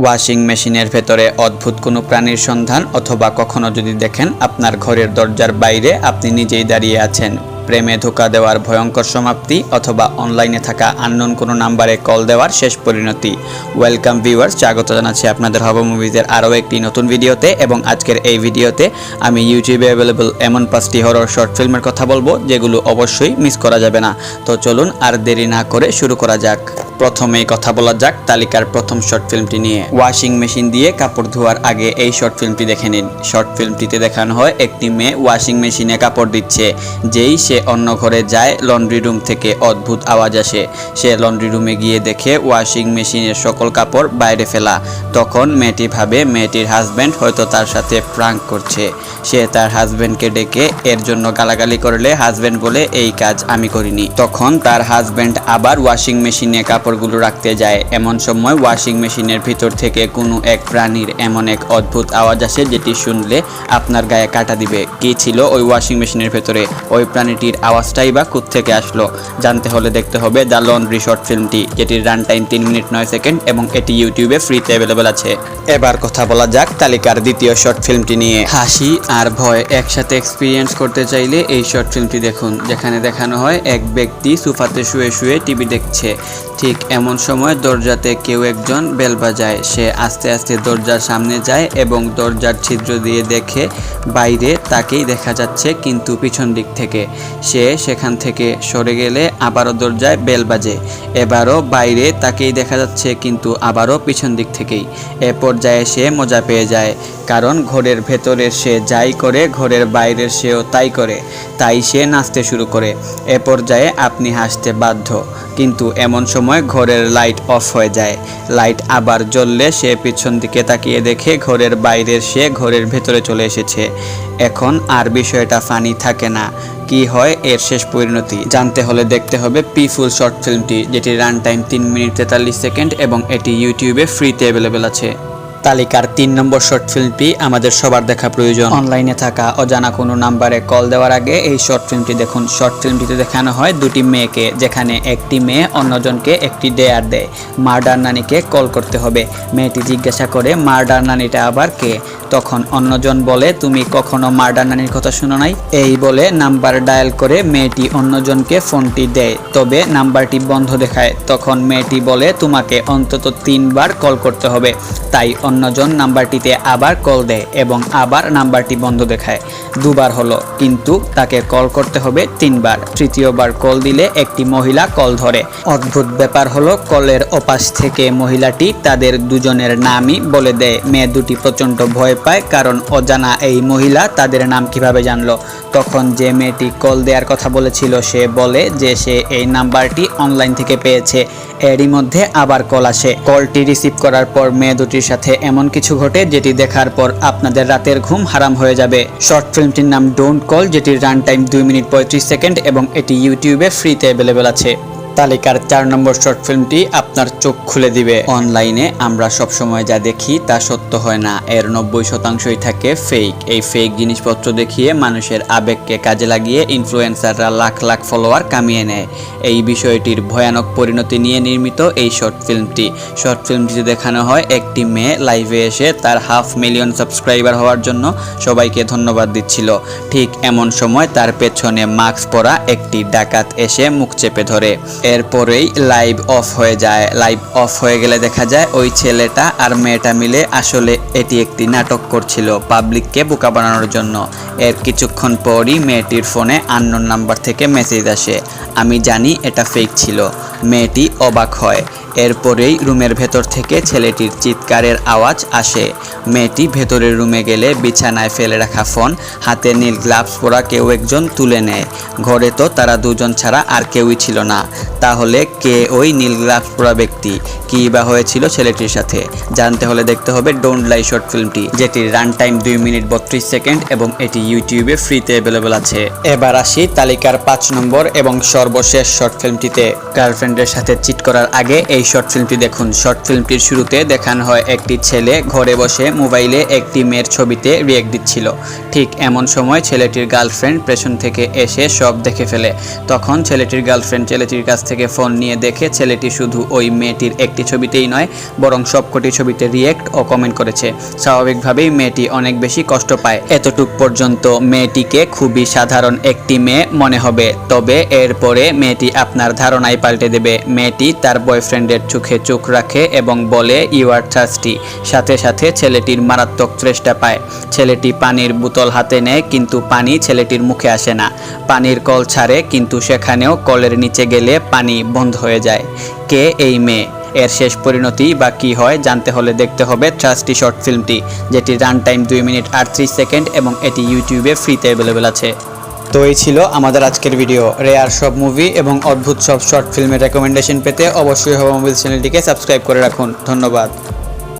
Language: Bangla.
ওয়াশিং মেশিনের ভেতরে অদ্ভুত কোনো প্রাণীর সন্ধান, অথবা কখনো যদি দেখেন আপনার ঘরের দরজার বাইরে আপনি নিজেই দাঁড়িয়ে আছেন। প্রেমে ধোঁকা দেওয়ার ভয়ঙ্কর সমাপ্তি, অথবা অনলাইনে থাকা আননোন কোনো নাম্বারে কল দেওয়ার শেষ পরিণতি। ওয়েলকাম ভিউয়ার্স, স্বাগত জানাচ্ছি আপনাদের হব মুভিজের আরও একটি নতুন ভিডিওতে। এবং আজকের এই ভিডিওতে আমি ইউটিউবে অ্যাভেলেবল এমন 5টি হরর শর্ট ফিল্মের কথা বলবো যেগুলো অবশ্যই মিস করা যাবে না। তো চলুন আর দেরি না করে শুরু করা যাক। প্রথমেই কথা বলা যাক তালিকার প্রথম শর্ট ফিল্মটি নিয়ে। ওয়াশিং মেশিন দিয়ে কাপড় ধোয়ার আগে এই শর্ট ফিল্মটি দেখে নিন। শর্ট ফিল্মটিতে দেখানো হয় একটি মেয়ে ওয়াশিং মেশিনে কাপড় দিচ্ছে। যেই সে অন্য ঘরে যায়, লন্ড্রি রুম থেকে অদ্ভুত আওয়াজ আসে। সে লন্ড্রি রুমে গিয়ে দেখে ওয়াশিং মেশিনের সকল কাপড় বাইরে ফেলা। তখন মেয়েটি ভাবে মেয়েটির হাজব্যান্ড হয়তো তার সাথে প্রাঙ্ক করছে। সে তার হাজব্যান্ডকে ডেকে এর জন্য গালাগালি করলে হাজব্যান্ড বলে এই কাজ আমি করিনি। তখন তার হাজব্যান্ড আবার ওয়াশিং মেশিনে কাপড়গুলো রাখতে যায়। এমন সময় ওয়াশিং মেশিনের ভিতর থেকে কোনো এক প্রাণীর এমন এক অদ্ভুত আওয়াজ আসে যেটি শুনলে আপনার গায়ে কাঁটা দিবে। কি ছিল ওই ওয়াশিং মেশিনের ভেতরে? ওই প্রাণীটির আওয়াজটাই বা কোত্থেকে আসলো? জানতে হলে দেখতে হবে দ্য লন্ড্রি শর্ট ফিল্মটি, যেটির রান টাইম 3 মিনিট 9 সেকেন্ড এবং এটি ইউটিউবে ফ্রিতে অ্যাভেলেবল আছে। এবার কথা বলা যাক তালিকার দ্বিতীয় শর্ট ফিল্মটি নিয়ে। হাসি আর ভয় একসাথে এক্সপিরিয়েন্স করতে চাইলে এই শর্ট ফিল্মটি দেখুন, যেখানে দেখানো হয় এক ব্যক্তি সোফাতে শুয়ে শুয়ে টিভি দেখছে। ঠিক এমন সময় দরজাতে কেউ একজন বেল বাজায়। সে আস্তে আস্তে দরজার সামনে যায় এবং দরজার ছিদ্র দিয়ে দেখে বাইরে তাকেই দেখা যাচ্ছে, কিন্তু পিছন দিক থেকে। সে সেখান থেকে সরে গেলে আবারও দরজায় বেল বাজে। এবারও বাইরে তাকেই দেখা যাচ্ছে, কিন্তু আবারও পিছন দিক থেকেই। এ পর্যায়ে সে মজা পেয়ে যায়, কারণ ঘরের ভেতরে সে যাই করে ঘরের বাইরের সেও তাই করে। তাই সে নাচতে শুরু করে। এ পর্যায়ে আপনি হাসতে বাধ্য, কিন্তু এমন সময় ঘরের লাইট অফ হয়ে যায়। লাইট আবার জ্বললে সে পিছন দিকে তাকিয়ে দেখে ঘরের বাইরের সে ঘরের ভেতরে চলে এসেছে। এখন আর বিষয়টা ফানি থাকে না। কি হয় এর শেষ পরিণতি জানতে হলে দেখতে হবে পিফুল শর্ট ফিল্মটি, যেটির রান টাইম 3 মিনিট 43 সেকেন্ড এবং এটি ইউটিউবে ফ্রিতে অ্যাভেলেবেল আছে। তালিকার 3 নম্বর শর্ট ফিল্মটি আমাদের সবার দেখা প্রয়োজন। অনলাইনে থাকা অজানা কোনো নাম্বারে কল দেওয়ার আগে এই শর্ট ফিল্মটি দেখুন। শর্ট ফিল্মটিতে দেখানো হয় দুটি মেয়েকে, যেখানে একটি মেয়ে অন্যজনকে একটি ডেয়ার দেয়, মার্ডার নানিকে কল করতে হবে। মেয়েটি জিজ্ঞাসা করে মার্ডার নানিটা আবার কে? তখন অন্যজন বলে তুমি কখনো মার্ডার নানির কথা শুনো নাই? এই বলে নাম্বার ডায়াল করে মেয়েটি অন্যজনকে ফোনটি দেয়, তবে নাম্বারটি বন্ধ দেখায়। তখন মেয়েটি বলে তোমাকে অন্তত 3 বার কল করতে হবে। তাই অন্যজন নাম্বারটিতে আবার কল দেয় এবং আবার নাম্বারটি বন্ধ দেখায়। 2 বার হলো, কিন্তু তাকে কল করতে হবে 3 বার। তৃতীয়বার কল দিলে একটি মহিলা কল ধরে। অদ্ভুত ব্যাপার হলো কলের ওপাশ থেকে মহিলাটি তাদের দুজনের নামই বলে দেয়। মেয়ে দুটি প্রচণ্ড ভয় পায়, কারণ অজানা এই মহিলা তাদের নাম কিভাবে জানলো। তখন যে মেয়েটি কল দেওয়ার কথা বলেছিল সে বলে যে সে এই নাম্বারটি অনলাইন থেকে পেয়েছে। এরই মধ্যে আবার কল আসে। কলটি রিসিভ করার পর মেয়ে দুটির সাথে এমন কিছু ঘটে যেটি দেখার পর আপনাদের রাতের ঘুম হারাম হয়ে যাবে। শর্ট ফিল্মটির নাম ডোন্ট কল, যেটির রান টাইম 2 মিনিট 35 সেকেন্ড এবং এটি ইউটিউবে ফ্রিতে অ্যাভেলেবেল আছে। তালিকার 4 নম্বর শর্ট ফিল্মটি আপনার চোখ খুলে দিবে। অনলাইনে আমরা সবসময় যা দেখি তা সত্য হয় না, এর 90%ই থাকে ফেক। এই ফেক জিনিসপত্র দেখিয়ে মানুষের আবেগকে কাজে লাগিয়ে ইনফ্লুয়েন্সাররা লাখ লাখ ফলোয়ার কামিয়ে নেয়। এই বিষয়টির ভয়ানক পরিণতি নিয়ে নির্মিত এই শর্ট ফিল্মটি। শর্ট ফিল্মটিতে দেখানো হয় একটি মেয়ে লাইভে এসে তার 500,000 সাবস্ক্রাইবার হওয়ার জন্য সবাইকে ধন্যবাদ দিচ্ছিল। ঠিক এমন সময় তার পেছনে মাস্ক পরা একটি ডাকাত এসে মুখ চেপে ধরে। এরপরেই লাইভ অফ হয়ে যায়। লাইভ অফ হয়ে গেলে দেখা যায় ওই ছেলেটা আর মেয়েটা মিলে আসলে এটি একটি নাটক করছিল পাবলিককে বোকা বানানোর জন্য। এর কিছুক্ষণ পরই মেয়েটির ফোনে আননোন নাম্বার থেকে মেসেজ আসে। আমি জানি এটা ফেক ছিল। মেয়েটি অবাক হয়। এরপরেই রুমের ভেতর থেকে ছেলেটির চিৎকারের আওয়াজ আসে। মেয়েটি ভেতরের রুমে গেলে বিছানায় ফেলে রাখা ফোন হাতে নীল গ্লাভস পরা কেউ একজন তুলে নেয়। ঘরে তো তারা দুজন ছাড়া আর কেউই ছিল না। তাহলে কে ওই নীল গ্লাভস পরা ব্যক্তি? কী বা হয়েছিল ছেলেটির সাথে? জানতে হলে দেখতে হবে ডোন্ট লাই শর্ট ফিল্মটি, যেটির রান টাইম 2 মিনিট 32 সেকেন্ড এবং এটি ইউটিউবে ফ্রিতে অ্যাভেলেবল আছে। এবার আসি তালিকার 5 নম্বর এবং সর্বশেষ শর্ট ফিল্মটিতে। গার্লফ্রেন্ডের সাথে চিট করার আগে এই শর্ট ফিল্মটি দেখুন। শর্ট ফিল্মটির শুরুতে দেখানো হয় একটি ছেলে ঘরে বসে মোবাইলে একটি মেয়ের ছবিতে রিয়েক্ট দিচ্ছিল। ঠিক এমন সময় ছেলেটির গার্লফ্রেন্ড পেছন থেকে এসে সব দেখে ফেলে। তখন ছেলেটির গার্লফ্রেন্ড ছেলেটির কাছ থেকে ফোন নিয়ে দেখে ছেলেটি শুধু ওই মেয়েটির একটি ছবিতেই নয় বরং সবকটি ছবিতে রিয়েক্ট ও কমেন্ট করেছে। স্বাভাবিকভাবেই মেয়েটি অনেক বেশি কষ্ট পায়। এতটুক পর্যন্ত মেয়েটিকে খুবই সাধারণ একটি মেয়ে মনে হবে, তবে এরপরে মেয়েটি আপনার ধারণায় পাল্টে দেবে। মেয়েটি তার বয়ফ্রেন্ডের চোখে চোখ রাখে এবং বলে ইউ আর থার্স্টি। সাথে সাথে ছেলেটির মারাত্মক তৃষ্ণা পায়। ছেলেটি পানির বোতল হাতে নেয় কিন্তু পানি ছেলেটির মুখে আসে না। পানির কল ছাড়ে কিন্তু সেখানেও কলের নিচে গেলে পানি বন্ধ হয়ে যায়। কে এই মেয়ে? এর শেষ পরিণতি বা কী হয় জানতে হলে দেখতে হবে থার্স্টি শর্ট ফিল্মটি, যেটি রান টাইম 2 মিনিট 38 সেকেন্ড এবং এটি ইউটিউবে ফ্রিতে অ্যাভেলেবেল আছে। তো এই ছিল আমাদের আজকের ভিডিও। রেয়ার সব মুভি এবং অদ্ভুত সব শর্ট ফিল্মের রেকমেন্ডেশন পেতে অবশ্যই হবা মোবিলস চ্যানেলটিকে সাবস্ক্রাইব করে রাখুন। ধন্যবাদ।